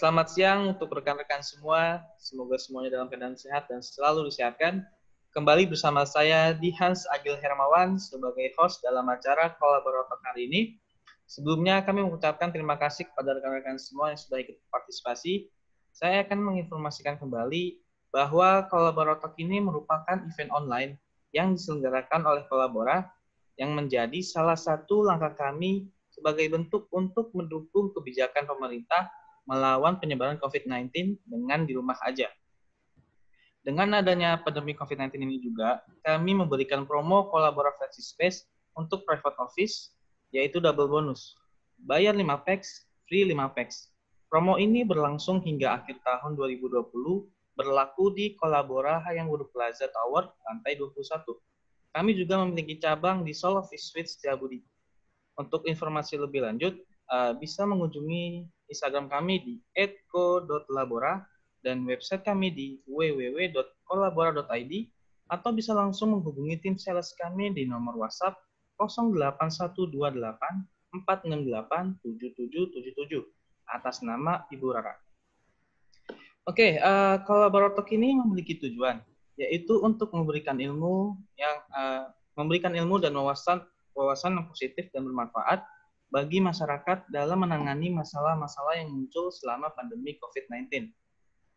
Selamat siang untuk rekan-rekan semua. Semoga semuanya dalam keadaan sehat dan selalu disehatkan. Kembali bersama saya Dihans Agil Hermawan sebagai host dalam acara Kolaborator kali ini. Sebelumnya kami mengucapkan terima kasih kepada rekan-rekan semua yang sudah ikut partisipasi. Saya akan menginformasikan kembali bahwa Kolaborator ini merupakan event online yang diselenggarakan oleh Kolabora yang menjadi salah satu langkah kami sebagai bentuk untuk mendukung kebijakan pemerintah melawan penyebaran COVID-19 dengan di rumah aja. Dengan adanya pandemi COVID-19 ini juga, kami memberikan promo Kolabora Flexi Space untuk private office, yaitu double bonus. Bayar 5 packs, free 5 packs. Promo ini berlangsung hingga akhir tahun 2020, berlaku di Kolabora Hayang Wuruk Plaza Tower, lantai 21. Kami juga memiliki cabang di Solo Office Suite Setiabudi. Untuk informasi lebih lanjut, bisa mengunjungi Instagram kami di @ko.labora dan website kami di www.kolabora.id atau bisa langsung menghubungi tim sales kami di nomor WhatsApp 08128 468 7777 atas nama Ibu Rara. Oke, Kolaborator ini memiliki tujuan, yaitu untuk memberikan ilmu dan wawasan yang positif dan bermanfaat bagi masyarakat dalam menangani masalah-masalah yang muncul selama pandemi COVID-19.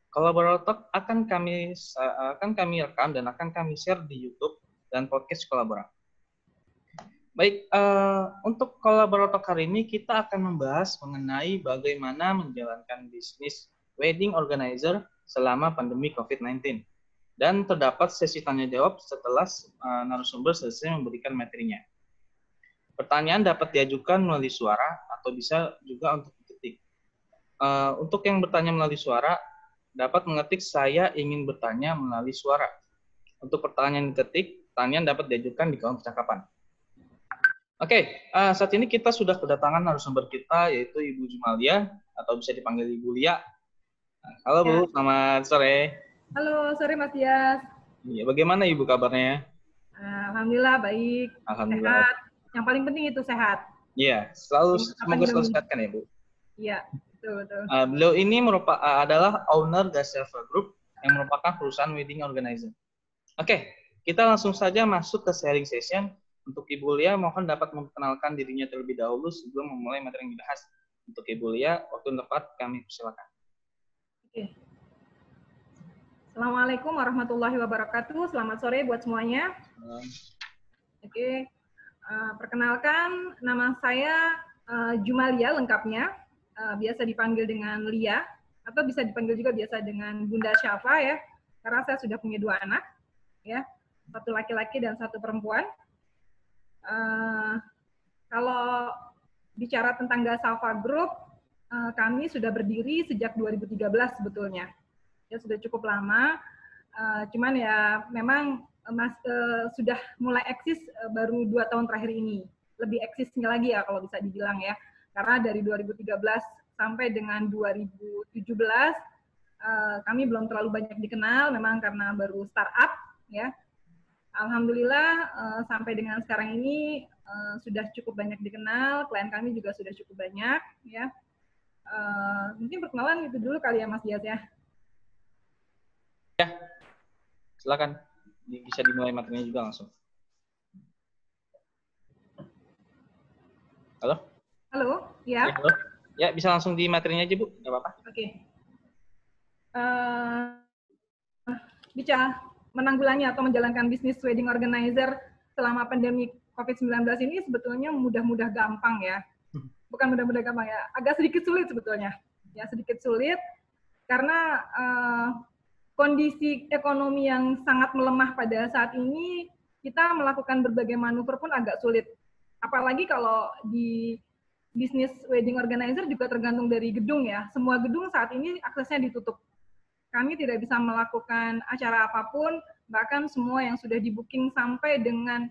Kolaborator akan kami rekam dan akan kami share di YouTube dan podcast Kolabora. Baik, untuk Kolaborator kali ini kita akan membahas mengenai bagaimana menjalankan bisnis wedding organizer selama pandemi COVID-19. Dan terdapat sesi tanya jawab setelah narasumber selesai memberikan materinya. Pertanyaan dapat diajukan melalui suara atau bisa juga untuk diketik. Untuk yang bertanya melalui suara, dapat mengetik "saya ingin bertanya" melalui suara. Untuk pertanyaan diketik, pertanyaan dapat diajukan di kolom percakapan. Oke, saat ini kita sudah kedatangan narasumber kita, yaitu Ibu Jumalia, atau bisa dipanggil Ibu Lia. Halo Bu, selamat sore. Halo, sore Mas Dias. Iya, bagaimana Ibu kabarnya? Alhamdulillah baik, Alhamdulillah. sehat. Yang paling penting itu sehat. Iya, semoga selalu sehat kan ya Bu? Iya, betul. Beliau ini adalah owner Gaselva Group yang merupakan perusahaan wedding organizer. Oke, kita langsung saja masuk ke sharing session. Untuk Ibu Lia, mohon dapat memperkenalkan dirinya terlebih dahulu sebelum memulai materi yang dibahas. Untuk Ibu Lia, waktu yang tepat kami persilakan. Oke. Assalamualaikum warahmatullahi wabarakatuh. Selamat sore buat semuanya. Oke, perkenalkan nama saya Jumalia lengkapnya, biasa dipanggil dengan Lia, atau bisa dipanggil juga biasa dengan Bunda Syafa ya, karena saya sudah punya 2 anak, ya, 1 laki-laki dan 1 perempuan. Kalau bicara tentang Gaselva Group, kami sudah berdiri sejak 2013 sebetulnya. Ya sudah cukup lama, cuman ya memang sudah mulai eksis baru 2 tahun terakhir ini. Lebih eksisnya lagi ya kalau bisa dibilang ya. Karena dari 2013 sampai dengan 2017, kami belum terlalu banyak dikenal, memang karena baru startup ya. Alhamdulillah sampai dengan sekarang ini sudah cukup banyak dikenal, klien kami juga sudah cukup banyak ya. Mungkin perkenalan itu dulu kali ya Mas Dias ya. Ya, silakan bisa dimulai materinya juga langsung. Halo, ya. Halo. Ya, bisa langsung di materinya aja Bu, nggak apa-apa. Oke. Bicara menanggulangi atau menjalankan bisnis wedding organizer selama pandemi COVID-19 ini sebetulnya mudah-mudah gampang ya. Bukan mudah-mudah gampang ya, agak sedikit sulit sebetulnya. Ya, sedikit sulit karena kondisi ekonomi yang sangat melemah pada saat ini, kita melakukan berbagai manuver pun agak sulit. Apalagi kalau di bisnis wedding organizer juga tergantung dari gedung ya. Semua gedung saat ini aksesnya ditutup. Kami tidak bisa melakukan acara apapun, bahkan semua yang sudah di-booking sampai dengan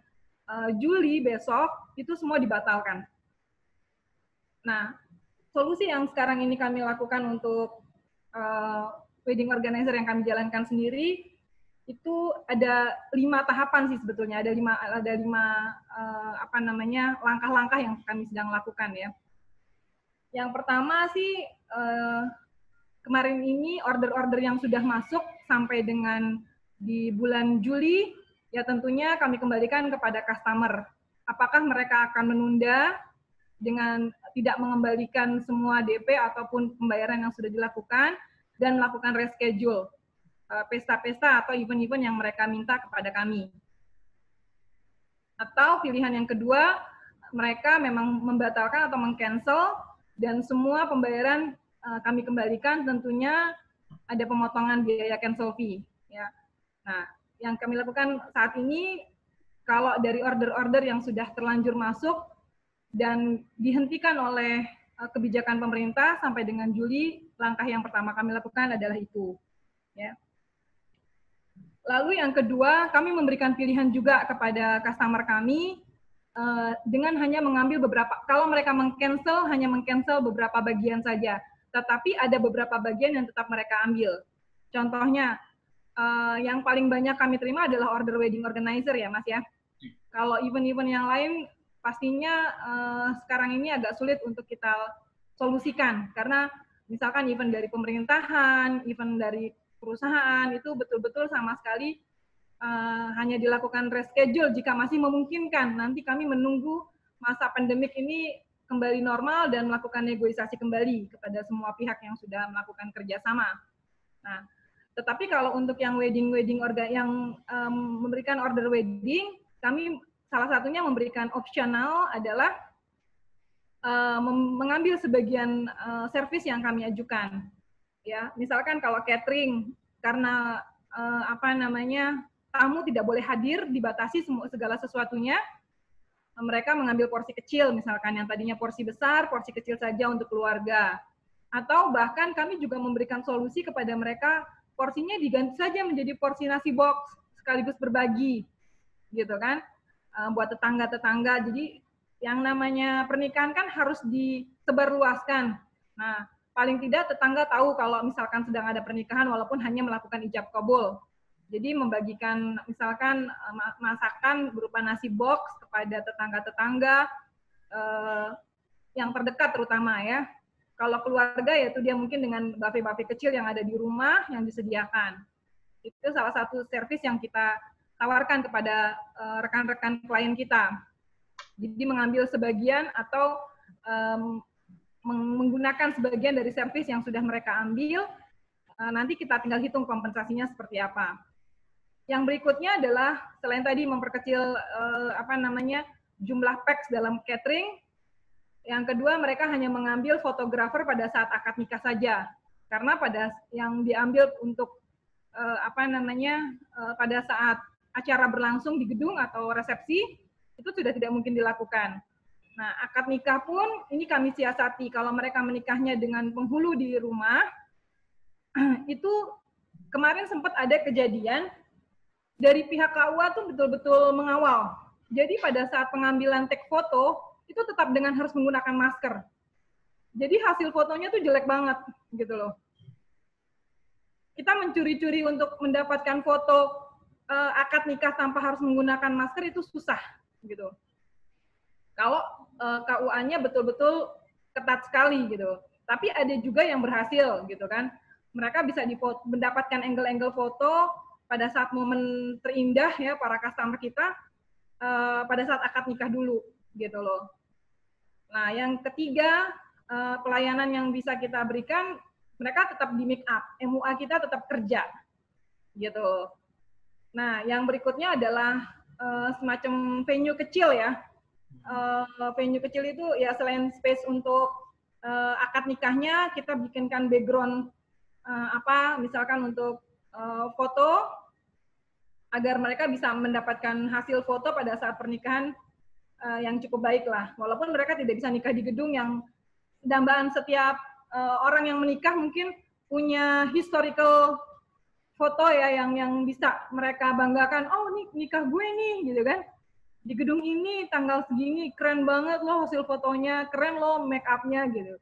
Juli besok, itu semua dibatalkan. Nah, solusi yang sekarang ini kami lakukan untuk wedding organizer yang kami jalankan sendiri, itu ada 5 tahapan sih sebetulnya, ada lima langkah-langkah yang kami sedang lakukan ya. Yang pertama sih, kemarin ini order-order yang sudah masuk sampai dengan di bulan Juli, ya tentunya kami kembalikan kepada customer. Apakah mereka akan menunda dengan tidak mengembalikan semua DP ataupun pembayaran yang sudah dilakukan dan melakukan reschedule pesta-pesta atau event-event yang mereka minta kepada kami. Atau pilihan yang kedua, mereka memang membatalkan atau meng-cancel dan semua pembayaran kami kembalikan, tentunya ada pemotongan biaya cancel fee. Ya. Nah, yang kami lakukan saat ini, kalau dari order-order yang sudah terlanjur masuk dan dihentikan oleh kebijakan pemerintah sampai dengan Juli, langkah yang pertama kami lakukan adalah itu. Ya. Lalu yang kedua, kami memberikan pilihan juga kepada customer kami dengan hanya mengambil beberapa, kalau mereka meng-cancel, hanya meng-cancel beberapa bagian saja, tetapi ada beberapa bagian yang tetap mereka ambil. Contohnya, yang paling banyak kami terima adalah order wedding organizer ya Mas ya. Kalau event-event yang lain, pastinya sekarang ini agak sulit untuk kita solusikan, karena misalkan event dari pemerintahan, event dari perusahaan, itu betul-betul sama sekali hanya dilakukan reschedule jika masih memungkinkan. Nanti kami menunggu masa pandemik ini kembali normal dan melakukan negosiasi kembali kepada semua pihak yang sudah melakukan kerjasama. Nah, tetapi kalau untuk yang wedding yang memberikan order wedding, kami salah satunya memberikan opsional adalah mengambil sebagian servis yang kami ajukan. Ya, misalkan kalau catering, karena tamu tidak boleh hadir, dibatasi segala sesuatunya, mereka mengambil porsi kecil, misalkan yang tadinya porsi besar, porsi kecil saja untuk keluarga. Atau bahkan kami juga memberikan solusi kepada mereka, porsinya diganti saja menjadi porsi nasi box, sekaligus berbagi, gitu kan, buat tetangga-tetangga. Jadi yang namanya pernikahan kan harus disebarluaskan. Nah, paling tidak tetangga tahu kalau misalkan sedang ada pernikahan walaupun hanya melakukan ijab kabul. Jadi membagikan misalkan masakan berupa nasi box kepada tetangga-tetangga yang terdekat terutama ya. Kalau keluarga yaitu dia mungkin dengan buffet-buffet kecil yang ada di rumah yang disediakan. Itu salah satu servis yang kita tawarkan kepada rekan-rekan klien kita. Jadi mengambil sebagian atau menggunakan sebagian dari servis yang sudah mereka ambil, nanti kita tinggal hitung kompensasinya seperti apa. Yang berikutnya adalah selain tadi memperkecil jumlah packs dalam catering, yang kedua mereka hanya mengambil fotografer pada saat akad nikah saja, karena pada yang diambil untuk pada saat acara berlangsung di gedung atau resepsi itu sudah tidak mungkin dilakukan. Nah, akad nikah pun ini kami siasati. Kalau mereka menikahnya dengan penghulu di rumah, itu kemarin sempat ada kejadian dari pihak KUA tuh betul-betul mengawal. Jadi pada saat pengambilan take foto, itu tetap dengan harus menggunakan masker. Jadi hasil fotonya tuh jelek banget, gitu loh. Kita mencuri-curi untuk mendapatkan foto akad nikah tanpa harus menggunakan masker itu susah, gitu. Kalau KUA-nya betul-betul ketat sekali gitu. Tapi ada juga yang berhasil gitu kan. Mereka bisa mendapatkan angle-angle foto pada saat momen terindah ya para customer kita pada saat akad nikah dulu gitu loh. Nah, yang ketiga pelayanan yang bisa kita berikan, mereka tetap di make up, MUA kita tetap kerja gitu. Nah, yang berikutnya adalah semacam venue kecil ya. Venue kecil itu ya selain space untuk akad nikahnya, kita bikinkan background misalkan untuk foto agar mereka bisa mendapatkan hasil foto pada saat pernikahan yang cukup baik lah. Walaupun mereka tidak bisa nikah di gedung yang dambaan setiap orang yang menikah mungkin punya historical foto ya yang bisa mereka banggakan. Oh, ini nikah gue nih, gitu kan. Di gedung ini tanggal segini keren banget loh hasil fotonya, keren loh make up-nya gitu.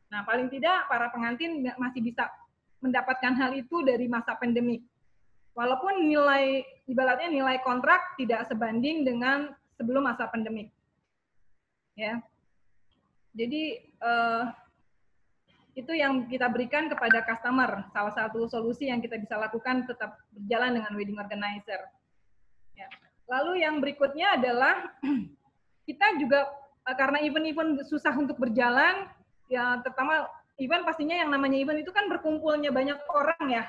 Nah, paling tidak para pengantin masih bisa mendapatkan hal itu dari masa pandemik. Walaupun ibaratnya nilai kontrak tidak sebanding dengan sebelum masa pandemik. Ya. Jadi itu yang kita berikan kepada customer. Salah satu solusi yang kita bisa lakukan tetap berjalan dengan wedding organizer. Ya. Lalu yang berikutnya adalah kita juga karena event-event susah untuk berjalan, ya terutama event pastinya yang namanya event itu kan berkumpulnya banyak orang ya.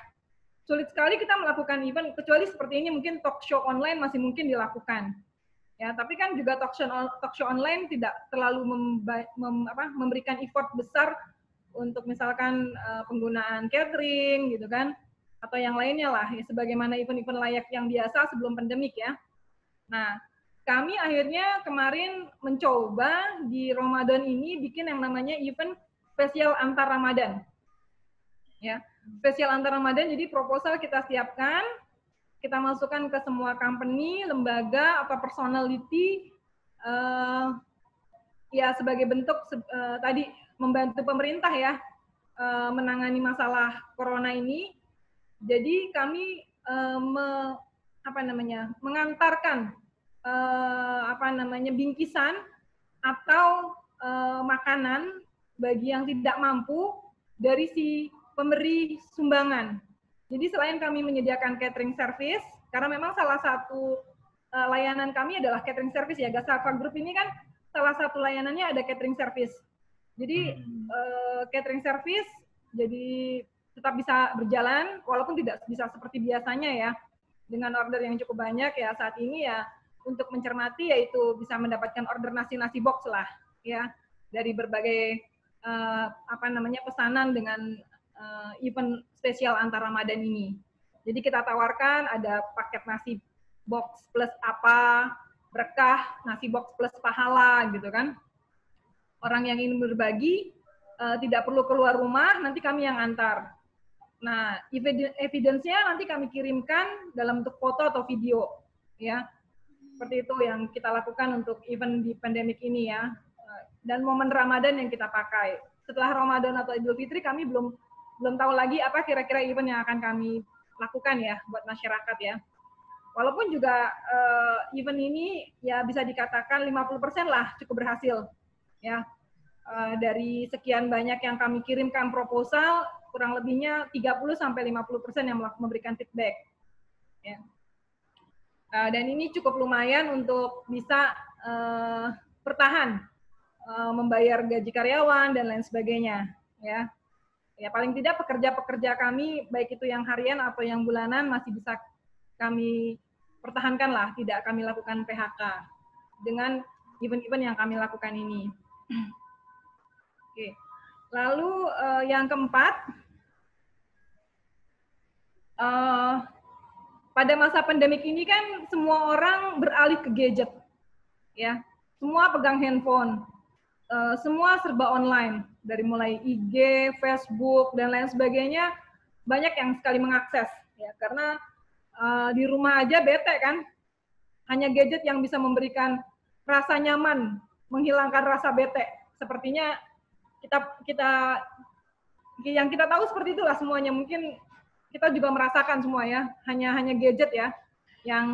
Sulit sekali kita melakukan event, kecuali seperti ini mungkin talk show online masih mungkin dilakukan. Ya, tapi kan juga talk show online tidak terlalu memberikan effort besar untuk misalkan penggunaan catering gitu kan, atau yang lainnya lah, ya, sebagaimana event-event layak yang biasa sebelum pandemik ya. Nah, kami akhirnya kemarin mencoba di Ramadan ini bikin yang namanya event spesial antar Ramadan. Ya, spesial antar Ramadan, jadi proposal kita siapkan, kita masukkan ke semua company, lembaga, atau personality, ya sebagai bentuk tadi membantu pemerintah ya menangani masalah corona ini. Jadi kami mengantarkan bingkisan atau makanan bagi yang tidak mampu dari si pemberi sumbangan. Jadi selain kami menyediakan catering service, karena memang salah satu layanan kami adalah catering service ya. Gasafa Group ini kan salah satu layanannya ada catering service. Jadi catering service jadi tetap bisa berjalan walaupun tidak bisa seperti biasanya ya. Dengan order yang cukup banyak ya saat ini ya, untuk mencermati yaitu bisa mendapatkan order nasi box lah ya dari berbagai pesanan dengan event spesial antar Ramadan ini. Jadi kita tawarkan ada paket nasi box plus apa, berkah, nasi box plus pahala gitu kan. Orang yang ingin berbagi tidak perlu keluar rumah, nanti kami yang antar. Nah, evidence-nya nanti kami kirimkan dalam bentuk foto atau video ya. Seperti itu yang kita lakukan untuk event di pandemik ini ya. Dan momen Ramadan yang kita pakai. Setelah Ramadan atau Idul Fitri kami belum tahu lagi apa kira-kira event yang akan kami lakukan ya buat masyarakat ya. Walaupun juga event ini ya bisa dikatakan 50% lah cukup berhasil ya. Dari sekian banyak yang kami kirimkan proposal, kurang lebihnya 30-50% yang memberikan feedback. Ya. Dan ini cukup lumayan untuk bisa bertahan, membayar gaji karyawan dan lain sebagainya. Ya, paling tidak pekerja-pekerja kami, baik itu yang harian atau yang bulanan, masih bisa kami pertahankan lah, tidak kami lakukan PHK dengan event-event yang kami lakukan ini. Oke. Lalu yang keempat, pada masa pandemik ini kan semua orang beralih ke gadget, ya. Semua pegang handphone, semua serba online, dari mulai IG, Facebook dan lain sebagainya, banyak yang sekali mengakses, ya. Karena di rumah aja bete kan, hanya gadget yang bisa memberikan rasa nyaman, menghilangkan rasa bete. Sepertinya kita yang kita tahu seperti itulah semuanya. Mungkin kita juga merasakan semua ya, hanya gadget ya yang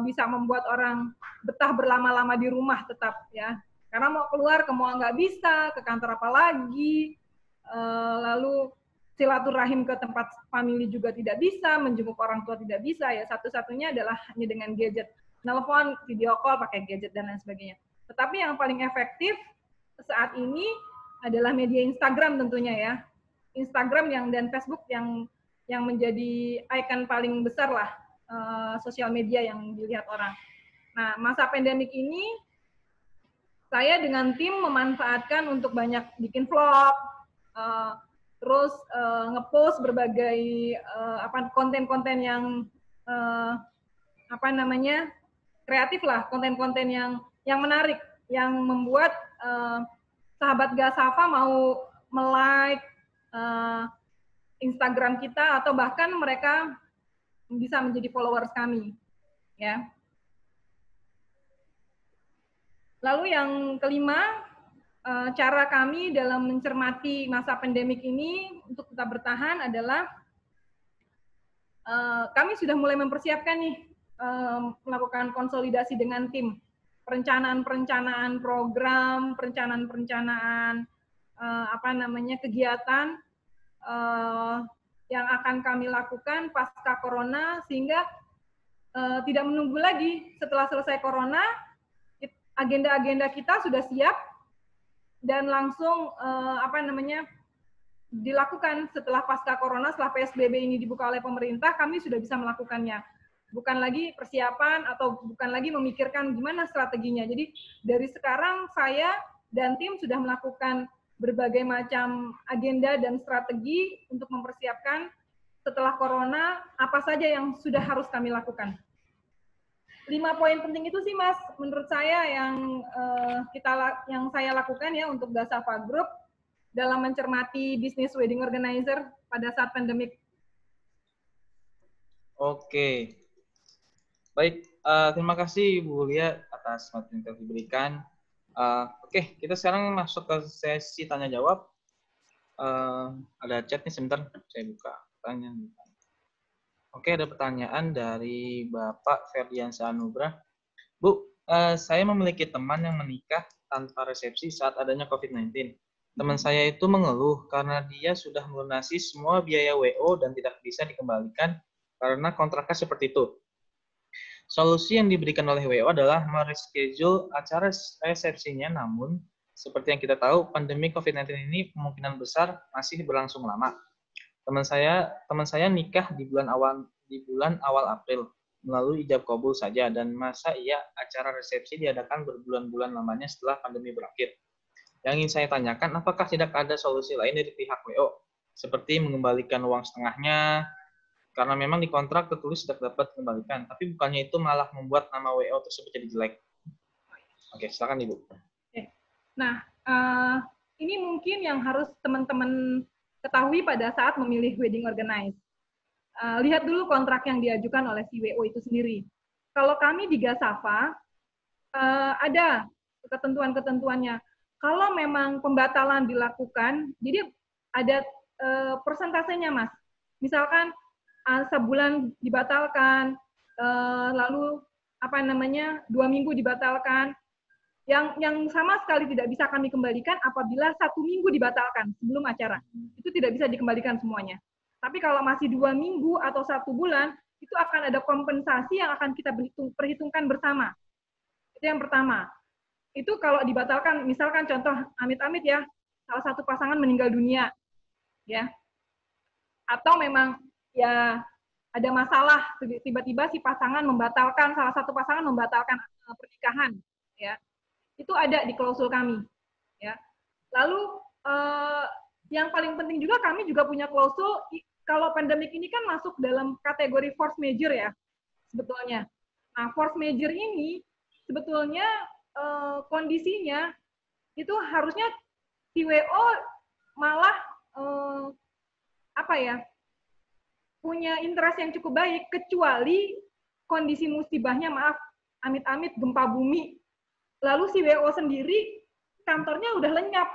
bisa membuat orang betah berlama-lama di rumah tetap ya. Karena mau keluar ke mall nggak bisa, ke kantor apalagi, lalu silaturahim ke tempat famili juga tidak bisa, menjenguk orang tua tidak bisa ya. Satu-satunya adalah hanya dengan gadget, telepon, video call pakai gadget dan lain sebagainya. Tetapi yang paling efektif saat ini adalah media Instagram tentunya ya. Instagram dan Facebook yang menjadi ikon paling besar lah sosial media yang dilihat orang. Nah, masa pandemik ini saya dengan tim memanfaatkan untuk banyak bikin vlog, terus ngepost berbagai konten-konten yang kreatif lah, konten-konten yang menarik, yang membuat sahabat Gasafa mau like Instagram kita atau bahkan mereka bisa menjadi followers kami, ya. Lalu yang kelima, cara kami dalam mencermati masa pandemik ini untuk tetap bertahan adalah kami sudah mulai mempersiapkan nih melakukan konsolidasi dengan tim, perencanaan program, perencanaan kegiatan yang akan kami lakukan pasca corona, sehingga tidak menunggu lagi setelah selesai corona, agenda-agenda kita sudah siap dan langsung dilakukan setelah pasca corona, setelah PSBB ini dibuka oleh pemerintah, kami sudah bisa melakukannya. Bukan lagi persiapan atau bukan lagi memikirkan gimana strateginya. Jadi dari sekarang saya dan tim sudah melakukan berbagai macam agenda dan strategi untuk mempersiapkan setelah corona apa saja yang sudah harus kami lakukan. 5 poin penting itu sih Mas, menurut saya yang saya lakukan ya untuk Gasafa Group dalam mencermati bisnis wedding organizer pada saat pandemik. Oke. Baik, terima kasih Bu Lia atas materi yang diberikan. Oke, kita sekarang masuk ke sesi tanya jawab. Ada chat nih, sebentar saya buka pertanyaan. Oke, ada pertanyaan dari Bapak Ferdiansyah Anugrah. Bu, saya memiliki teman yang menikah tanpa resepsi saat adanya COVID-19. Teman saya itu mengeluh karena dia sudah melunasi semua biaya WO dan tidak bisa dikembalikan karena kontraknya seperti itu. Solusi yang diberikan oleh WO adalah mereschedule acara resepsinya, namun seperti yang kita tahu, pandemi COVID-19 ini kemungkinan besar masih berlangsung lama. Teman saya nikah di bulan awal April melalui ijab kabul saja, dan masa iya acara resepsi diadakan berbulan-bulan lamanya setelah pandemi berakhir. Yang ingin saya tanyakan, apakah tidak ada solusi lain dari pihak WO, seperti mengembalikan uang setengahnya, karena memang di kontrak tertulis tidak dapat dikembalikan, tapi bukannya itu malah membuat nama WO tersebut jadi jelek. Oke, silakan Ibu. Nah, ini mungkin yang harus teman-teman ketahui pada saat memilih wedding organizer. Lihat dulu kontrak yang diajukan oleh si WO itu sendiri. Kalau kami di Gasafa, ada ketentuan-ketentuannya. Kalau memang pembatalan dilakukan, jadi ada persentasenya, Mas. Misalkan sebulan dibatalkan, lalu 2 minggu dibatalkan, yang sama sekali tidak bisa kami kembalikan apabila 1 minggu dibatalkan sebelum acara, itu tidak bisa dikembalikan semuanya. Tapi kalau masih 2 minggu atau 1 bulan, itu akan ada kompensasi yang akan kita perhitungkan bersama. Itu yang pertama. Itu kalau dibatalkan, misalkan contoh amit-amit ya, salah satu pasangan meninggal dunia, ya, atau memang ya ada masalah, tiba-tiba si pasangan membatalkan, salah satu pasangan membatalkan pernikahan, ya, itu ada di klausul kami, ya. Lalu yang paling penting juga, kami juga punya klausul kalau pandemik ini kan masuk dalam kategori force majeure ya sebetulnya. Nah, force majeure ini sebetulnya kondisinya itu harusnya si WO malah punya interest yang cukup baik, kecuali kondisi musibahnya, maaf, amit-amit gempa bumi, lalu si WO sendiri kantornya udah lenyap,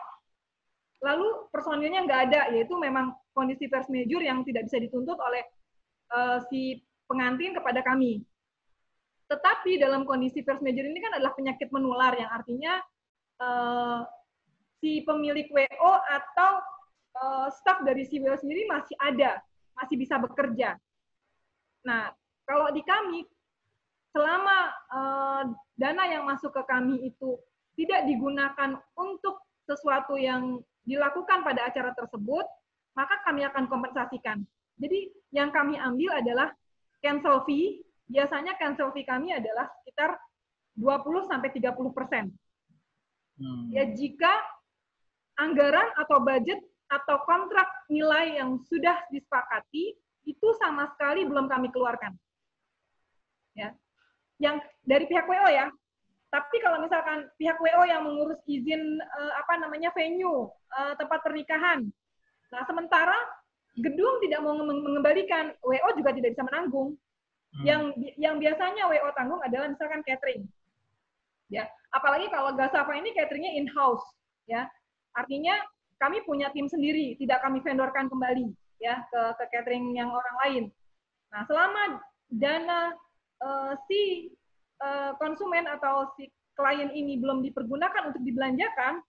lalu personilnya nggak ada, yaitu memang kondisi force majeure yang tidak bisa dituntut oleh si pengantin kepada kami. Tetapi dalam kondisi force majeure ini kan adalah penyakit menular, yang artinya si pemilik WO atau staf dari si WO sendiri masih ada, masih bisa bekerja. Nah, kalau di kami, selama dana yang masuk ke kami itu tidak digunakan untuk sesuatu yang dilakukan pada acara tersebut, maka kami akan kompensasikan. Jadi yang kami ambil adalah cancel fee. Biasanya cancel fee kami adalah sekitar 20-30%. Ya, jika anggaran atau budget atau kontrak nilai yang sudah disepakati itu sama sekali belum kami keluarkan, ya, yang dari pihak WO ya. Tapi kalau misalkan pihak WO yang mengurus izin venue, tempat pernikahan, nah sementara gedung tidak mau mengembalikan, WO juga tidak bisa menanggung. Yang biasanya WO tanggung adalah misalkan catering, ya. Apalagi kalau Gasafa ini cateringnya in-house, ya. Artinya kami punya tim sendiri, tidak kami vendorkan kembali, ya, ke catering yang orang lain. Nah, selama dana si konsumen atau si klien ini belum dipergunakan untuk dibelanjakan,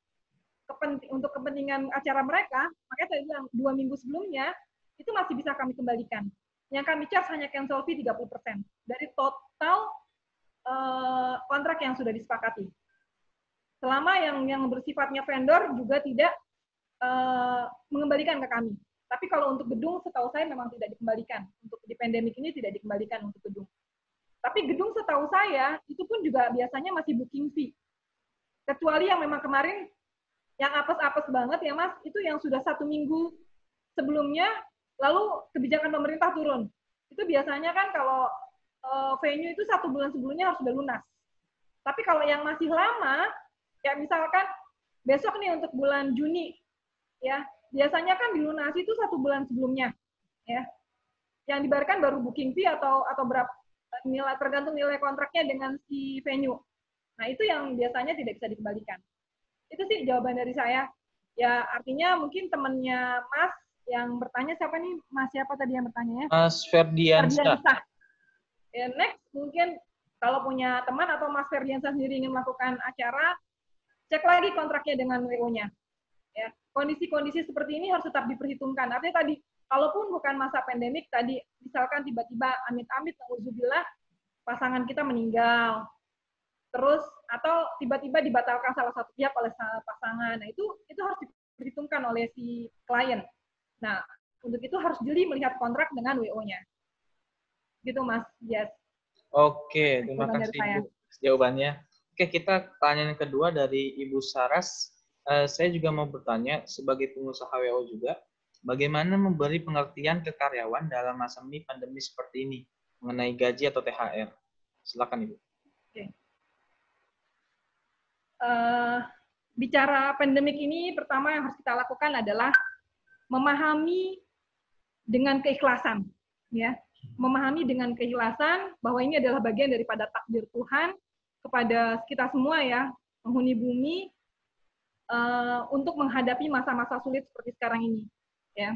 untuk kepentingan acara mereka, makanya saya bilang 2 minggu sebelumnya itu masih bisa kami kembalikan. Yang kami charge hanya cancel fee 30% dari total kontrak yang sudah disepakati. Selama yang bersifatnya vendor juga tidak mengembalikan ke kami. Tapi kalau untuk gedung, setahu saya memang tidak dikembalikan. Untuk di pandemik ini tidak dikembalikan untuk gedung. Tapi gedung setahu saya, itu pun juga biasanya masih booking fee. Kecuali yang memang kemarin, yang apes-apes banget ya Mas, itu yang sudah 1 minggu sebelumnya, lalu kebijakan pemerintah turun. Itu biasanya kan kalau venue itu 1 bulan sebelumnya harus sudah lunas. Tapi kalau yang masih lama, ya misalkan besok nih untuk bulan Juni, ya biasanya kan dilunasi itu 1 bulan sebelumnya, ya. Yang dibayarkan baru booking fee atau berapa nilai, tergantung nilai kontraknya dengan si venue. Nah itu yang biasanya tidak bisa dikembalikan. Itu sih jawaban dari saya. Ya artinya mungkin temannya Mas yang bertanya, siapa nih Mas, siapa tadi yang bertanya ya? Mas Ferdiansyah. Ya, next mungkin kalau punya teman atau Mas Ferdiansyah sendiri ingin melakukan acara, cek lagi kontraknya dengan WO-nya. Ya, kondisi-kondisi seperti ini harus tetap diperhitungkan. Artinya tadi, kalaupun bukan masa pandemik, tadi misalkan tiba-tiba amit-amit, na'udzubillah, pasangan kita meninggal, terus atau tiba-tiba dibatalkan salah satu pihak oleh pasangan, nah itu harus diperhitungkan oleh si klien. Nah, untuk itu harus jeli melihat kontrak dengan WO-nya. Gitu Mas, yes. Oke, terima kasih Ibu jawabannya. Oke, kita tanya yang kedua dari Ibu Saras. Saya juga mau bertanya, sebagai pengusaha WO juga, bagaimana memberi pengertian ke karyawan dalam masa pandemi seperti ini, mengenai gaji atau THR? Silakan Ibu. Oke. Bicara pandemik ini, pertama yang harus kita lakukan adalah memahami dengan keikhlasan, ya. Memahami dengan keikhlasan bahwa ini adalah bagian daripada takdir Tuhan kepada kita semua ya, penghuni bumi, untuk menghadapi masa-masa sulit seperti sekarang ini, ya.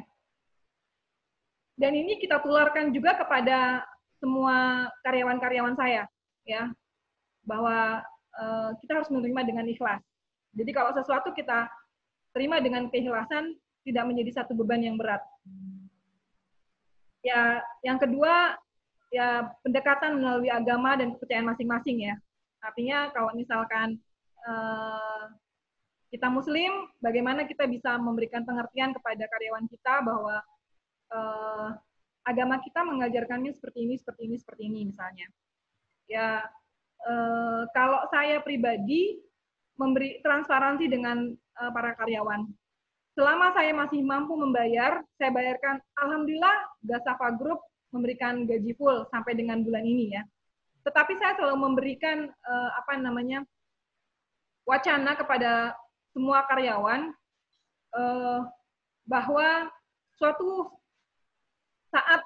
Dan ini kita tularkan juga kepada semua karyawan-karyawan saya, ya, bahwa kita harus menerima dengan ikhlas. Jadi kalau sesuatu kita terima dengan keikhlasan, tidak menjadi satu beban yang berat. Ya, yang kedua, ya pendekatan melalui agama dan kepercayaan masing-masing ya. Artinya kalau misalkan kita Muslim, bagaimana kita bisa memberikan pengertian kepada karyawan kita bahwa agama kita mengajarkannya seperti ini misalnya. Ya, kalau saya pribadi memberi transparansi dengan para karyawan. Selama saya masih mampu membayar, saya bayarkan. Alhamdulillah, Gasafa Group memberikan gaji full sampai dengan bulan ini ya. Tetapi saya selalu memberikan wacana kepada semua karyawan bahwa suatu saat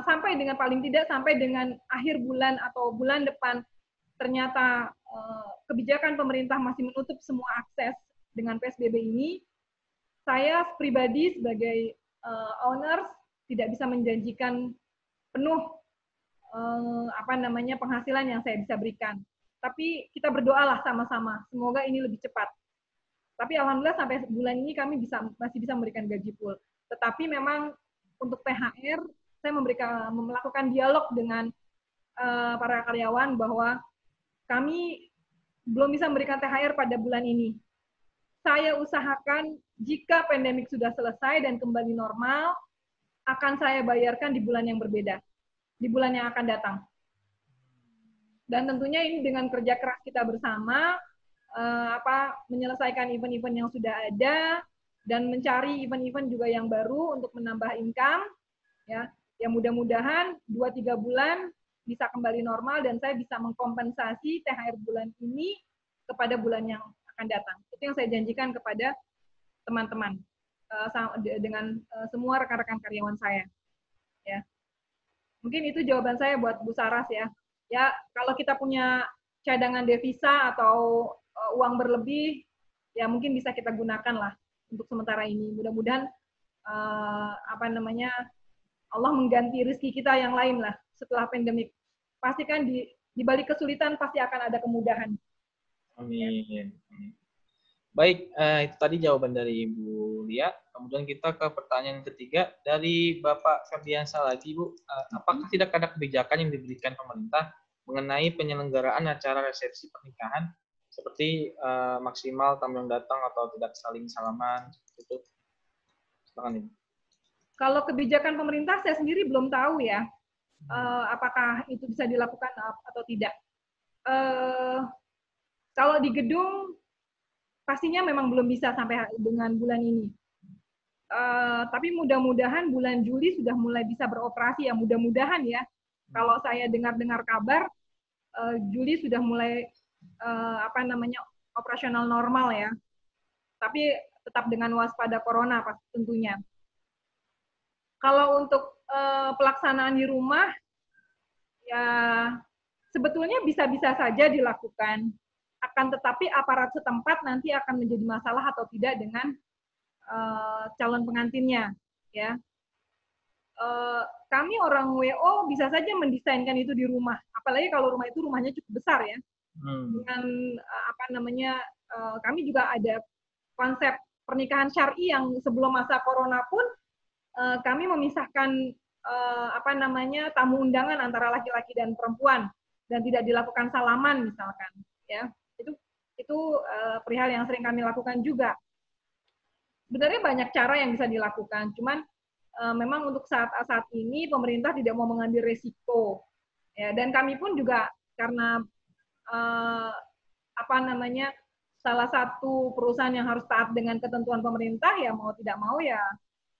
sampai dengan paling tidak sampai dengan akhir bulan atau bulan depan ternyata kebijakan pemerintah masih menutup semua akses dengan PSBB ini, saya pribadi sebagai owners tidak bisa menjanjikan penuh penghasilan yang saya bisa berikan. Tapi kita berdoalah sama-sama, semoga ini lebih cepat. Tapi alhamdulillah sampai bulan ini kami masih bisa memberikan gaji full. Tetapi memang untuk THR saya melakukan dialog dengan para karyawan bahwa kami belum bisa memberikan THR pada bulan ini. Saya usahakan jika pandemik sudah selesai dan kembali normal, akan saya bayarkan di bulan yang berbeda, di bulan yang akan datang. Dan tentunya ini dengan kerja keras kita bersama, menyelesaikan event-event yang sudah ada, dan mencari event-event juga yang baru untuk menambah income, ya. Yang mudah-mudahan 2-3 bulan bisa kembali normal dan saya bisa mengkompensasi THR bulan ini kepada bulan yang akan datang. Itu yang saya janjikan kepada teman-teman dengan semua rekan-rekan karyawan saya. Ya, mungkin itu jawaban saya buat Bu Saras ya. Ya, kalau kita punya cadangan devisa atau uang berlebih, ya mungkin bisa kita gunakan lah untuk sementara ini. Mudah-mudahan Allah mengganti rezeki kita yang lain lah setelah pandemik. Pastikan di balik kesulitan pasti akan ada kemudahan. Amin. Baik, itu tadi jawaban dari Ibu Lia. Kemudian kita ke pertanyaan ketiga dari Bapak Ferdiansa lagi, Bu. Apakah tidak ada kebijakan yang diberikan pemerintah mengenai penyelenggaraan acara resepsi pernikahan seperti maksimal tamu yang datang atau tidak saling salaman itu? Silakan Ibu. Kalau kebijakan pemerintah saya sendiri belum tahu ya, apakah itu bisa dilakukan atau tidak. Kalau di gedung pastinya memang belum bisa sampai dengan bulan ini. Tapi mudah-mudahan bulan Juli sudah mulai bisa beroperasi ya, mudah-mudahan ya. Kalau saya dengar-dengar kabar, Juli sudah mulai operasional normal ya. Tapi tetap dengan waspada corona tentunya. Kalau untuk pelaksanaan di rumah, ya sebetulnya bisa-bisa saja dilakukan. Akan tetapi aparat setempat nanti akan menjadi masalah atau tidak dengan calon pengantinnya, ya. Kami orang WO bisa saja mendesainkan itu di rumah, apalagi kalau rumah itu rumahnya cukup besar ya. Dengan kami juga ada konsep pernikahan syar'i yang sebelum masa corona pun kami memisahkan tamu undangan antara laki-laki dan perempuan dan tidak dilakukan salaman misalkan, ya. Itu perihal yang sering kami lakukan juga. Sebenarnya banyak cara yang bisa dilakukan, cuman memang untuk saat ini pemerintah tidak mau mengambil resiko, ya. Dan kami pun juga karena salah satu perusahaan yang harus taat dengan ketentuan pemerintah, ya mau tidak mau ya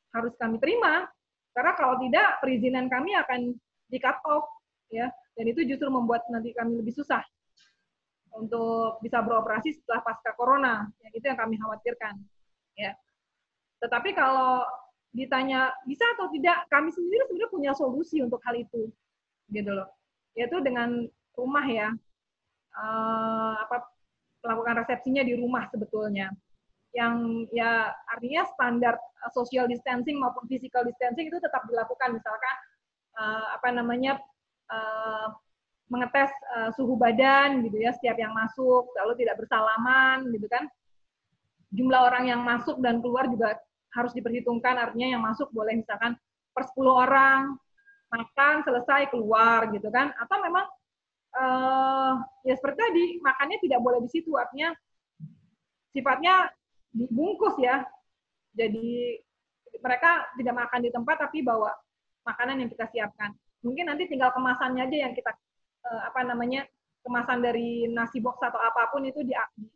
harus kami terima, karena kalau tidak perizinan kami akan di cut off, ya. Dan itu justru membuat nanti kami lebih susah untuk bisa beroperasi setelah pasca corona, yang itu yang kami khawatirkan, ya. Tetapi kalau ditanya bisa atau tidak, kami sendiri sebenarnya punya solusi untuk hal itu, gitu loh. Yaitu dengan rumah ya, melakukan resepsinya di rumah sebetulnya. Yang ya artinya standar social distancing maupun physical distancing itu tetap dilakukan. Misalkan mengetes suhu badan gitu ya setiap yang masuk, lalu tidak bersalaman gitu kan. Jumlah orang yang masuk dan keluar juga harus diperhitungkan, artinya yang masuk boleh misalkan per 10 orang, makan, selesai, keluar gitu kan. Atau memang ya seperti tadi, makannya tidak boleh di situ, artinya sifatnya dibungkus ya. Jadi mereka tidak makan di tempat tapi bawa makanan yang kita siapkan. Mungkin nanti tinggal kemasannya aja yang kita kemasan dari nasi box atau apapun itu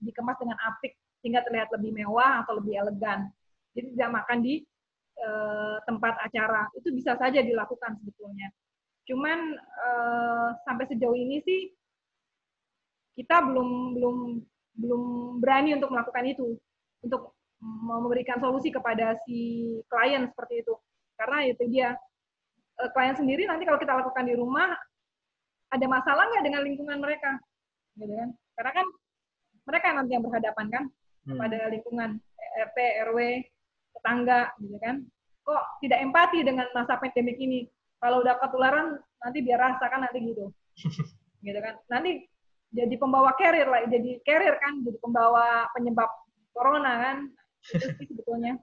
dikemas dengan apik sehingga terlihat lebih mewah atau lebih elegan. Jadi tidak makan di tempat acara. Itu bisa saja dilakukan sebetulnya. Cuman sampai sejauh ini sih kita belum berani untuk melakukan itu, untuk memberikan solusi kepada si klien seperti itu. Karena itu dia, klien sendiri nanti kalau kita lakukan di rumah, ada masalah nggak dengan lingkungan mereka? Gitu kan? Karena kan mereka nanti yang berhadapan kan pada lingkungan RT, RW, tetangga, gitu kan? Kok tidak empati dengan masa pandemik ini? Kalau udah ketularan, nanti biar rasakan nanti gitu. Gitu kan? Nanti jadi pembawa carrier lah, jadi carrier kan, jadi pembawa penyebab corona kan, itu sih sebetulnya.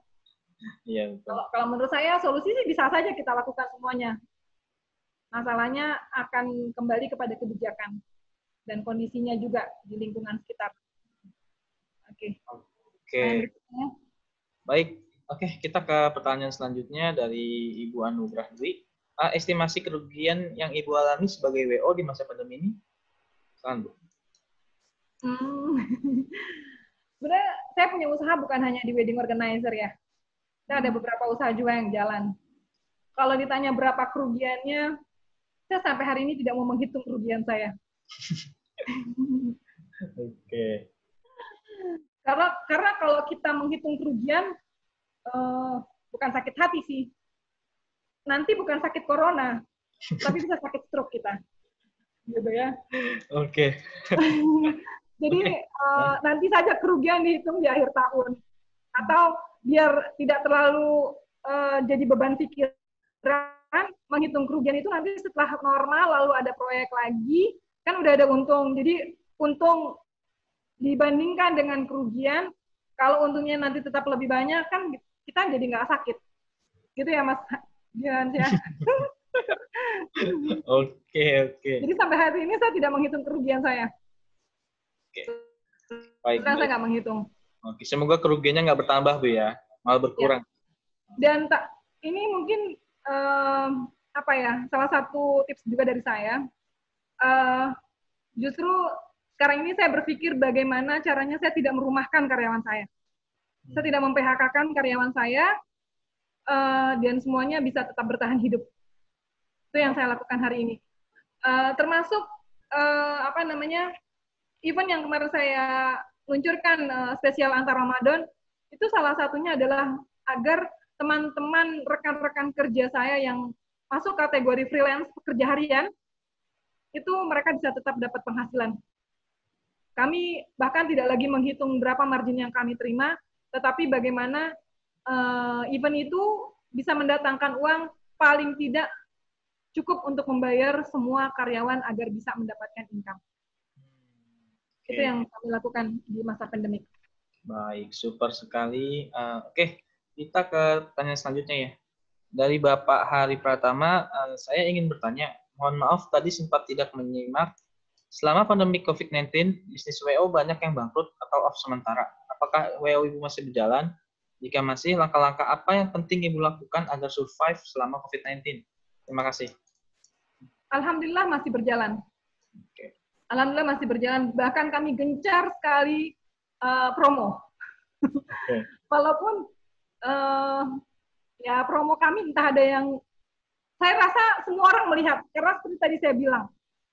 Iya, kalau menurut saya solusi sih bisa saja kita lakukan semuanya. Masalahnya akan kembali kepada kebijakan dan kondisinya juga di lingkungan sekitar. Oke. Baik, oke, kita ke pertanyaan selanjutnya dari Ibu Anugrah Dwi. Estimasi kerugian yang Ibu alami sebagai WO di masa pandemi ini? Silakan, Bu. Sebenarnya saya punya usaha bukan hanya di wedding organizer ya. Saya ada beberapa usaha juga yang jalan. Kalau ditanya berapa kerugiannya, saya sampai hari ini tidak mau menghitung kerugian saya. Oke. Karena kalau kita menghitung kerugian, bukan sakit hati sih. Nanti bukan sakit corona, tapi bisa sakit stroke kita. Gitu ya. Oke. Jadi nanti saja kerugian dihitung di akhir tahun. Atau biar tidak terlalu jadi beban pikiran, menghitung kerugian itu nanti setelah normal lalu ada proyek lagi, kan udah ada untung. Jadi untung dibandingkan dengan kerugian, kalau untungnya nanti tetap lebih banyak, kan kita jadi nggak sakit. Gitu ya, Mas Jans ya. Oke, oke. Jadi sampai hari ini saya tidak menghitung kerugian saya. Oke. Baik, Sekarang saya baik. nggak menghitung. Oke, semoga kerugiannya nggak bertambah, Bu ya. Malah berkurang. Dan ini mungkin apa ya, salah satu tips juga dari saya. Justru sekarang ini saya berpikir bagaimana caranya saya tidak merumahkan karyawan saya. Saya tidak mem-PHK-kan karyawan saya, dan semuanya bisa tetap bertahan hidup. Itu yang saya lakukan hari ini. Termasuk apa namanya, event yang kemarin saya luncurkan, spesial antar Ramadan, itu salah satunya adalah agar teman-teman rekan-rekan kerja saya yang masuk kategori freelance pekerja harian, itu mereka bisa tetap dapat penghasilan. Kami bahkan tidak lagi menghitung berapa margin yang kami terima, tetapi bagaimana event itu bisa mendatangkan uang paling tidak cukup untuk membayar semua karyawan agar bisa mendapatkan income. Itu yang kami lakukan di masa pandemik. Baik, super sekali. Oke, kita ke pertanyaan selanjutnya ya. Dari Bapak Hari Pratama, saya ingin bertanya, mohon maaf tadi sempat tidak menyimak. Selama pandemi COVID-19, bisnis WO banyak yang bangkrut atau off sementara. Apakah WO Ibu masih berjalan? Jika masih, langkah-langkah apa yang penting Ibu lakukan agar survive selama COVID-19? Terima kasih. Alhamdulillah masih berjalan. Oke. Alhamdulillah masih berjalan. Bahkan kami gencar sekali promo. Okay. Walaupun ya promo kami entah ada yang, saya rasa semua orang melihat, karena seperti tadi saya bilang,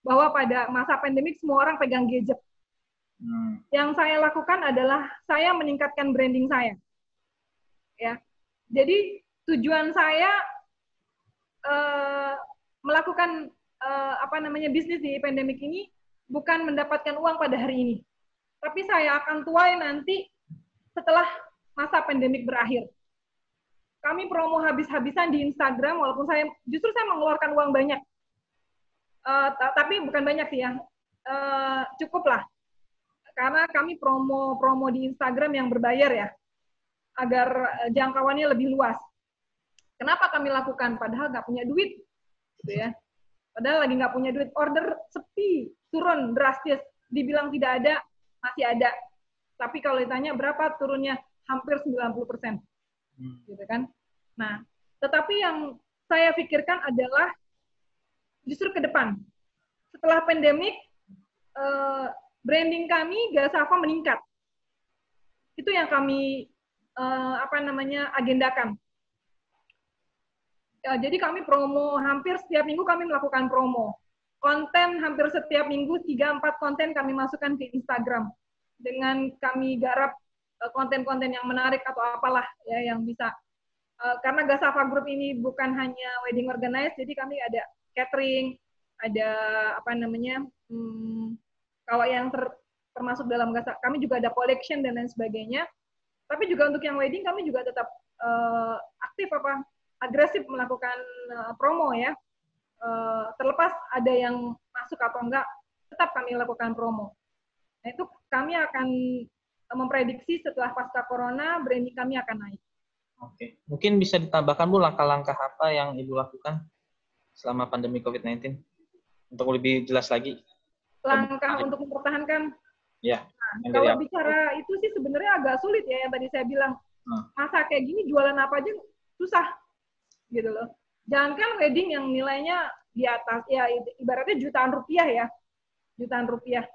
bahwa pada masa pandemik semua orang pegang gadget. Yang saya lakukan adalah saya meningkatkan branding saya. Ya. Jadi tujuan saya melakukan bisnis di pandemik ini bukan mendapatkan uang pada hari ini, tapi saya akan tuai nanti setelah masa pandemik berakhir. Kami promo habis-habisan di Instagram, walaupun saya mengeluarkan uang banyak, tapi bukan banyak sih ya, cukup lah, karena kami promo di Instagram yang berbayar ya, agar jangkauannya lebih luas. Kenapa kami lakukan? Padahal nggak punya duit, gitu ya. Padahal lagi nggak punya duit, order sepi, turun drastis, dibilang tidak ada, masih ada. Tapi kalau ditanya berapa turunnya, hampir 90%. Gitu kan. Nah, tetapi yang saya pikirkan adalah justru ke depan. Setelah pandemik, branding kami Gasava meningkat. Itu yang kami agendakan. Ya, jadi kami promo hampir setiap minggu kami melakukan promo. Konten hampir setiap minggu 3-4 konten kami masukkan ke Instagram. Dengan kami garap konten-konten yang menarik atau apalah ya yang bisa. Karena Gasava Group ini bukan hanya wedding organize, jadi kami ada catering, ada kalau yang termasuk dalam Gasava, kami juga ada collection dan lain sebagainya. Tapi juga untuk yang wedding kami juga tetap aktif agresif melakukan promo ya. Terlepas ada yang masuk atau enggak, tetap kami lakukan promo. Nah, itu kami akan memprediksi setelah pasca corona branding kami akan naik. Oke, mungkin bisa ditambahkan Bu langkah-langkah apa yang Ibu lakukan selama pandemi COVID-19 untuk lebih jelas lagi. Langkah untuk mempertahankan. Ya. Nah, kalau bicara itu sih sebenarnya agak sulit ya yang tadi saya bilang. Masa kayak gini jualan apa aja susah. Gitu loh. Jangankan wedding yang nilainya di atas, ya ibaratnya jutaan rupiah ya. Jutaan rupiah.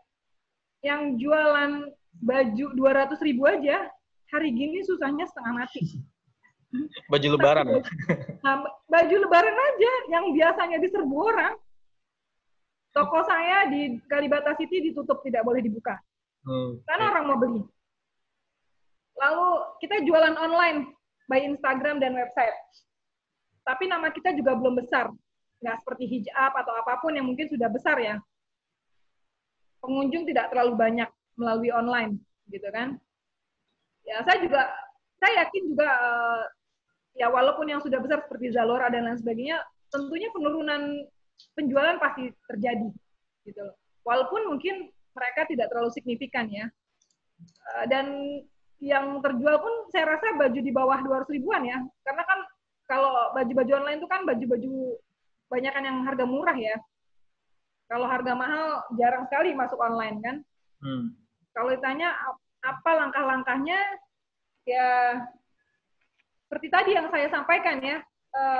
Yang jualan baju 200.000 aja, hari gini susahnya setengah mati. Baju lebaran. Nah, baju lebaran aja, yang biasanya diserbu orang. Toko saya di Kalibata City ditutup, tidak boleh dibuka. Karena orang mau beli. Lalu kita jualan online, by Instagram dan website. Tapi nama kita juga belum besar. Nggak seperti hijab atau apapun yang mungkin sudah besar ya. Pengunjung tidak terlalu banyak melalui online, gitu kan. Ya, saya yakin juga, ya walaupun yang sudah besar seperti Zalora dan lain sebagainya, tentunya penurunan penjualan pasti terjadi, gitu loh. Walaupun mungkin mereka tidak terlalu signifikan ya. Dan yang terjual pun saya rasa baju di bawah 200 ribuan ya. Karena kan kalau baju-baju online itu kan baju-baju banyak kan yang harga murah ya. Kalau harga mahal jarang sekali masuk online kan. Kalau ditanya apa langkah-langkahnya, ya seperti tadi yang saya sampaikan ya,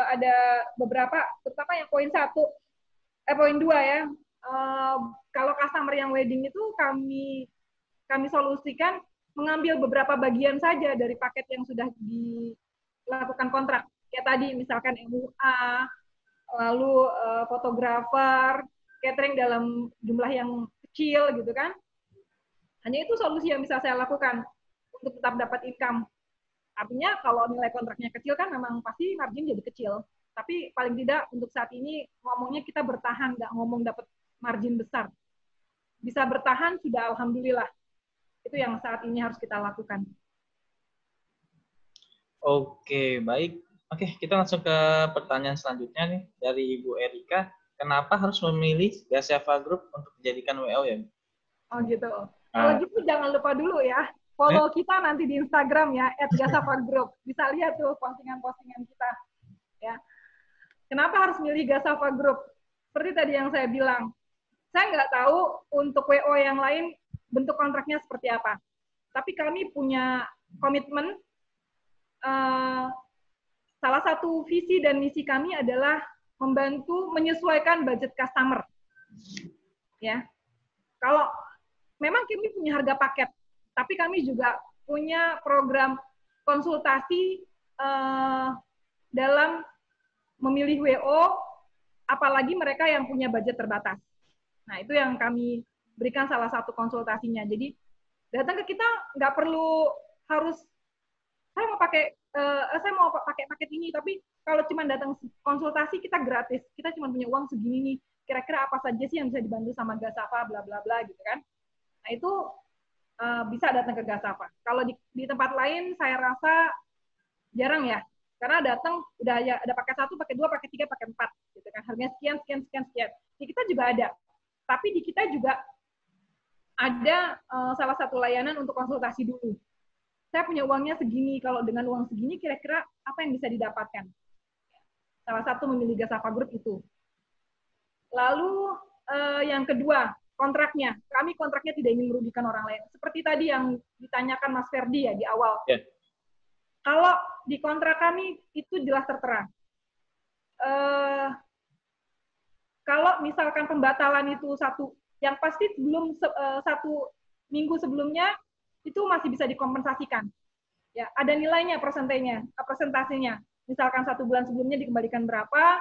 ada beberapa, terutama yang poin 2 ya. Kalau customer yang wedding itu kami solusikan mengambil beberapa bagian saja dari paket yang sudah dilakukan kontrak. Kayak tadi misalkan MUA, lalu fotografer, catering dalam jumlah yang kecil gitu kan. Hanya itu solusi yang bisa saya lakukan untuk tetap dapat income. Artinya kalau nilai kontraknya kecil kan memang pasti margin jadi kecil. Tapi paling tidak untuk saat ini ngomongnya kita bertahan, nggak ngomong dapat margin besar. Bisa bertahan sudah alhamdulillah. Itu yang saat ini harus kita lakukan. Oke, baik. Oke, kita langsung ke pertanyaan selanjutnya nih dari Ibu Erika. Kenapa harus memilih Gasava Group untuk dijadikan WO ya? Oh gitu. Kalau gitu jangan lupa dulu ya, follow kita nanti di Instagram ya, @gasava-group. Bisa lihat tuh postingan-postingan kita. Ya. Kenapa harus milih Gasava Group? Seperti tadi yang saya bilang, saya nggak tahu untuk WO yang lain bentuk kontraknya seperti apa. Tapi kami punya komitmen, salah satu visi dan misi kami adalah membantu menyesuaikan budget customer. Ya, kalau memang kami punya harga paket, tapi kami juga punya program konsultasi dalam memilih WO, apalagi mereka yang punya budget terbatas. Nah, itu yang kami berikan salah satu konsultasinya. Jadi, datang ke kita nggak perlu harus, saya mau pakai paket ini, tapi kalau cuma datang konsultasi, kita gratis. Kita cuma punya uang segini nih. Kira-kira apa saja sih yang bisa dibantu sama Gasava, bla bla bla gitu kan. Nah, itu bisa datang ke Gasava. Kalau di tempat lain, saya rasa jarang ya. Karena datang udah ada paket 1, paket 2, paket 3, paket 4 gitu kan. Harganya sekian. Di kita juga ada. Tapi di kita juga ada salah satu layanan untuk konsultasi dulu. Saya punya uangnya segini, kalau dengan uang segini kira-kira apa yang bisa didapatkan. Salah satu memilih Gasava Group itu. Lalu yang kedua, kontraknya. Kami kontraknya tidak ingin merugikan orang lain. Seperti tadi yang ditanyakan Mas Ferdi ya di awal. Yeah. Kalau di kontrak kami itu jelas tertera. Kalau misalkan pembatalan itu yang pasti sebelum 1 minggu sebelumnya itu masih bisa dikompensasikan. Ya, ada nilainya, persentasenya. Misalkan 1 bulan sebelumnya dikembalikan berapa,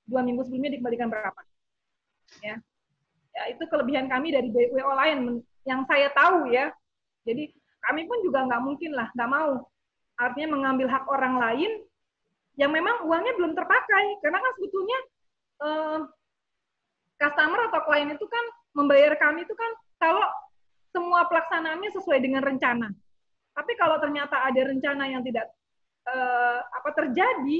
2 minggu sebelumnya dikembalikan berapa. Ya, itu kelebihan kami dari WO lain yang saya tahu ya. Jadi kami pun juga nggak mungkin lah, nggak mau. Artinya mengambil hak orang lain yang memang uangnya belum terpakai. Karena kan sebetulnya customer atau klien itu kan membayar kami itu kan kalau semua pelaksanaannya sesuai dengan rencana. Tapi kalau ternyata ada rencana yang tidak terjadi,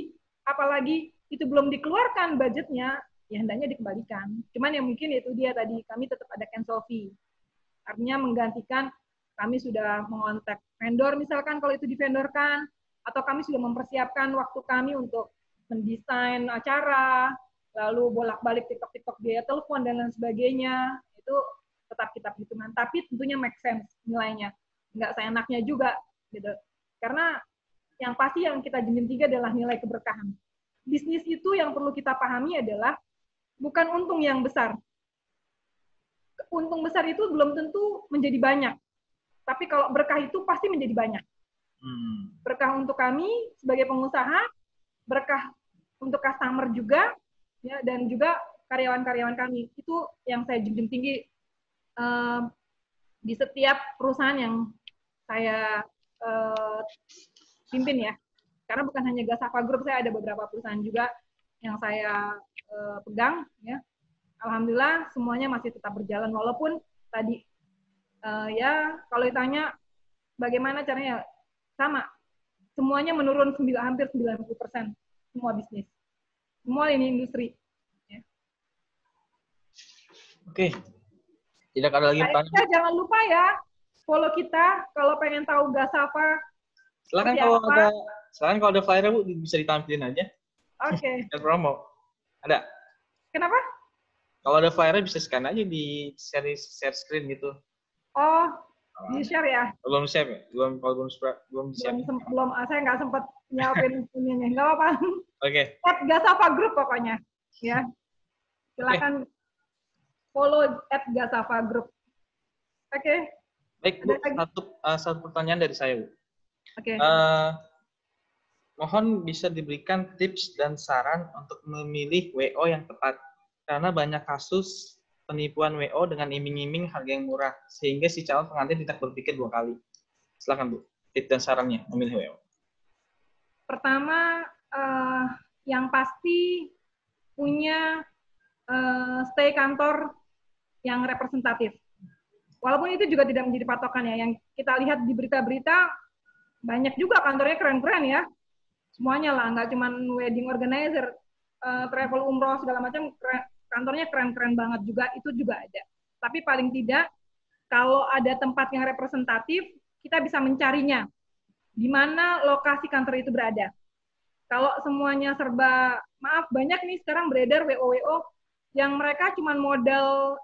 apalagi itu belum dikeluarkan budgetnya, ya hendaknya dikembalikan. Cuman yang mungkin itu dia tadi, kami tetap ada cancel fee. Artinya menggantikan, kami sudah mengontak vendor misalkan kalau itu divendorkan, atau kami sudah mempersiapkan waktu kami untuk mendesain acara, lalu bolak-balik TikTok biaya telepon dan lain sebagainya, itu tetap kita perhitungan. Tapi tentunya make sense nilainya, nggak seenaknya juga, gitu. Karena yang pasti yang kita junjung tinggi adalah nilai keberkahan. Bisnis itu yang perlu kita pahami adalah bukan untung yang besar. Untung besar itu belum tentu menjadi banyak. Tapi kalau berkah itu pasti menjadi banyak. Berkah untuk kami sebagai pengusaha, berkah untuk customer juga, ya, dan juga karyawan-karyawan kami. Itu yang saya junjung tinggi di setiap perusahaan yang saya pimpin ya. Karena bukan hanya Gasava Group, saya ada beberapa perusahaan juga yang saya pegang. Ya. Alhamdulillah semuanya masih tetap berjalan, walaupun tadi ya kalau ditanya bagaimana caranya, sama. Semuanya menurun hampir 90% semua bisnis. Semua ini industri. Ya. Oke. Tidak ada lagi pertanyaan. Jangan lupa ya, follow kita. Kalau pengen tahu Gasava, Silakan kalau ada flyer Bu bisa ditampilin aja. Oke. Dan promo. Ada? Kenapa? Kalau ada flyer bisa scan aja di share screen gitu. Oh, di share ya? Belum share ya? Belum share. Belum, saya nggak sempat nyiapin ininya. Nggak apa-apa. Oke. @Gasava Group pokoknya. Ya. Silakan follow @Gasava Group. Oke. Baik, Bu. Satu pertanyaan dari saya, Bu. Oke. Mohon bisa diberikan tips dan saran untuk memilih WO yang tepat. Karena banyak kasus penipuan WO dengan iming-iming harga yang murah, sehingga si calon pengantin tidak berpikir 2 kali. Silakan Bu, tips dan sarannya memilih WO. Pertama, yang pasti punya stay kantor yang representatif. Walaupun itu juga tidak menjadi patokan ya. Yang kita lihat di berita-berita, banyak juga kantornya keren-keren ya. Semuanya lah, nggak cuma wedding organizer, travel umroh segala macam, kantornya keren-keren banget juga, itu juga ada. Tapi paling tidak, kalau ada tempat yang representatif, kita bisa mencarinya. Di mana lokasi kantor itu berada. Kalau semuanya serba, maaf, banyak nih sekarang beredar WO-WO yang mereka cuma modal,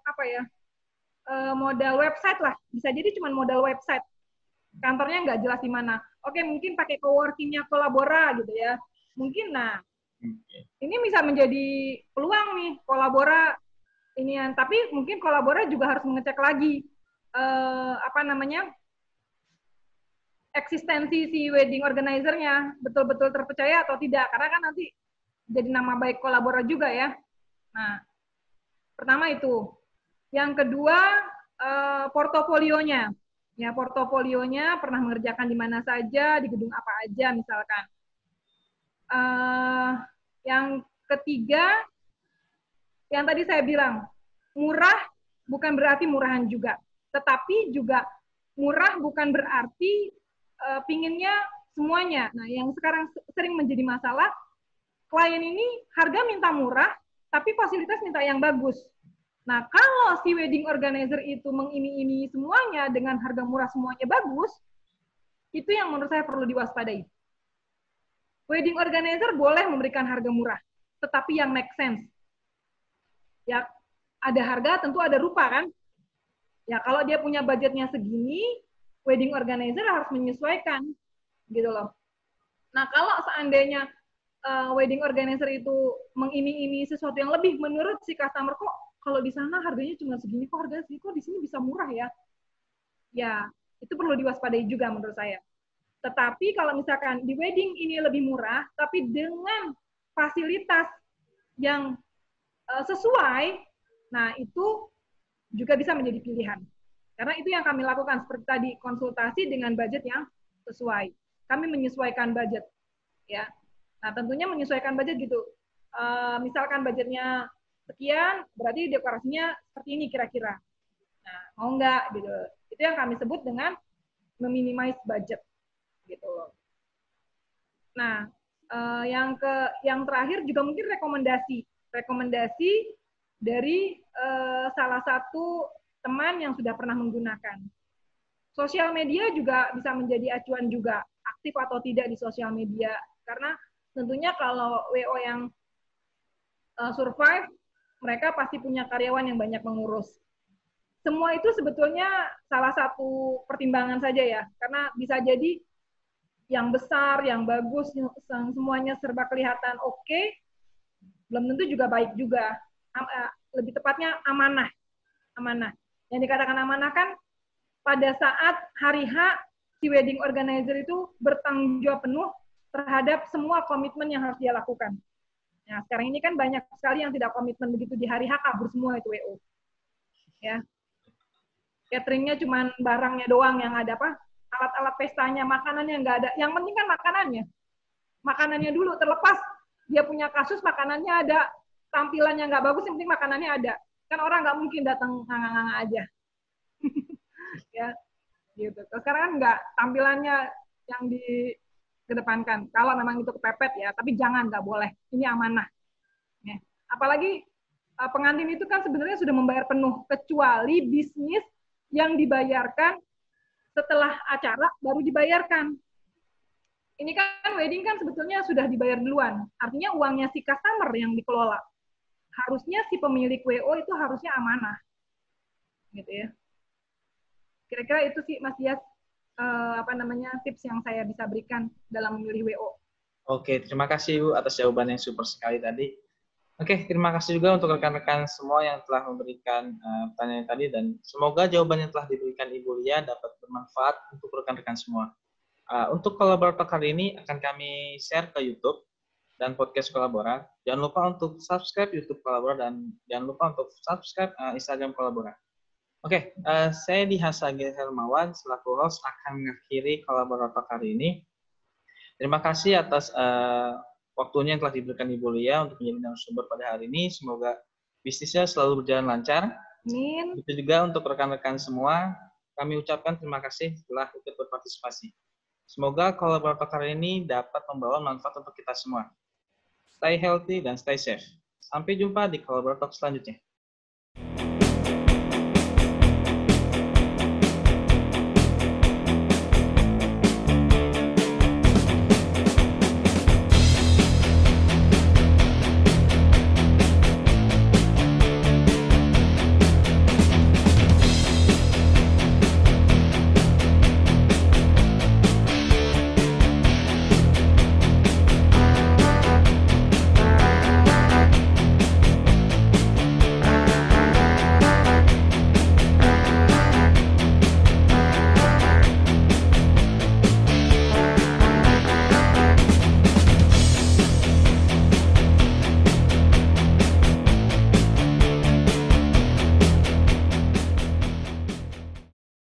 modal website lah. Bisa jadi cuma modal website. Kantornya nggak jelas di mana. Oke, mungkin pakai coworking-nya Kolabora gitu ya. Mungkin, ini bisa menjadi peluang nih, Kolabora inian. Tapi mungkin Kolabora juga harus mengecek lagi, eksistensi si wedding organizer-nya, betul-betul terpercaya atau tidak. Karena kan nanti jadi nama baik Kolabora juga ya. Nah, pertama itu. Yang kedua, portofolionya. Ya, portofolionya pernah mengerjakan di mana saja, di gedung apa aja misalkan. Yang ketiga, yang tadi saya bilang, murah bukan berarti murahan juga. Tetapi juga murah bukan berarti pinginnya semuanya. Nah, yang sekarang sering menjadi masalah, klien ini harga minta murah, tapi fasilitas minta yang bagus. Nah, kalau si wedding organizer itu mengiming-imingi semuanya dengan harga murah semuanya bagus, itu yang menurut saya perlu diwaspadai. Wedding organizer boleh memberikan harga murah, tetapi yang make sense. Ya, ada harga tentu ada rupa kan? Ya, kalau dia punya budgetnya segini, wedding organizer harus menyesuaikan, gitu loh. Nah, kalau seandainya wedding organizer itu mengiming-imingi sesuatu yang lebih, menurut si customer kok kalau di sana harganya cuma segini, kok harganya segini, kok di sini bisa murah ya? Ya, itu perlu diwaspadai juga menurut saya. Tetapi kalau misalkan di wedding ini lebih murah, tapi dengan fasilitas yang sesuai, nah itu juga bisa menjadi pilihan. Karena itu yang kami lakukan, seperti tadi, konsultasi dengan budget yang sesuai. Kami menyesuaikan budget. Ya. Nah, tentunya menyesuaikan budget gitu. Misalkan budgetnya sekian, berarti dekorasinya seperti ini kira-kira. Nah, mau nggak gitu. Itu yang kami sebut dengan meminimize budget gitu loh. Nah, yang terakhir juga mungkin rekomendasi dari salah satu teman yang sudah pernah menggunakan. Sosial media juga bisa menjadi acuan juga, aktif atau tidak di sosial media. Karena tentunya kalau WO yang survive, mereka pasti punya karyawan yang banyak mengurus. Semua itu sebetulnya salah satu pertimbangan saja ya, karena bisa jadi yang besar, yang bagus, yang semuanya serba kelihatan oke, belum tentu juga baik juga. Lebih tepatnya amanah. Yang dikatakan amanah kan pada saat hari H, si wedding organizer itu bertanggung jawab penuh terhadap semua komitmen yang harus dia lakukan. Nah, sekarang ini kan banyak sekali yang tidak komitmen, begitu di hari H kabur semua itu WO. Ya. Cateringnya cuma barangnya doang yang ada apa? Alat-alat pestanya, makanannya nggak ada. Yang penting kan makanannya. Makanannya dulu, terlepas dia punya kasus makanannya ada, tampilannya nggak bagus, yang penting makanannya ada. Kan orang nggak mungkin datang nganga-nganga aja. Ya, gitu. Terus sekarang kan nggak, tampilannya yang dikedepankan. Kalau memang itu kepepet ya, tapi jangan, nggak boleh. Ini amanah. Ya. Apalagi pengantin itu kan sebenarnya sudah membayar penuh, kecuali bisnis yang dibayarkan setelah acara baru dibayarkan. Ini kan wedding kan sebetulnya sudah dibayar duluan. Artinya uangnya si customer yang dikelola. Harusnya si pemilik WO itu harusnya amanah. Gitu ya. Kira-kira itu sih Mas Dias tips yang saya bisa berikan dalam memilih WO. Oke, terima kasih Bu atas jawaban yang super sekali tadi. Oke, terima kasih juga untuk rekan-rekan semua yang telah memberikan pertanyaan tadi dan semoga jawaban yang telah diberikan Ibu Lia dapat bermanfaat untuk rekan-rekan semua. Untuk kolaborator kali ini akan kami share ke YouTube dan podcast Kolabora. Jangan lupa untuk subscribe YouTube Kolabora dan jangan lupa untuk subscribe Instagram Kolabora. Oke, saya Dimas Agil Hermawan selaku host akan mengakhiri kolaborator kali ini. Terima kasih atas waktunya yang telah diberikan Ibu Lia untuk menjadi narasumber pada hari ini. Semoga bisnisnya selalu berjalan lancar. Amin. Begitu juga untuk rekan-rekan semua, kami ucapkan terima kasih telah ikut berpartisipasi. Semoga kolaborator kali ini dapat membawa manfaat untuk kita semua. Stay healthy dan stay safe. Sampai jumpa di kolaborator selanjutnya.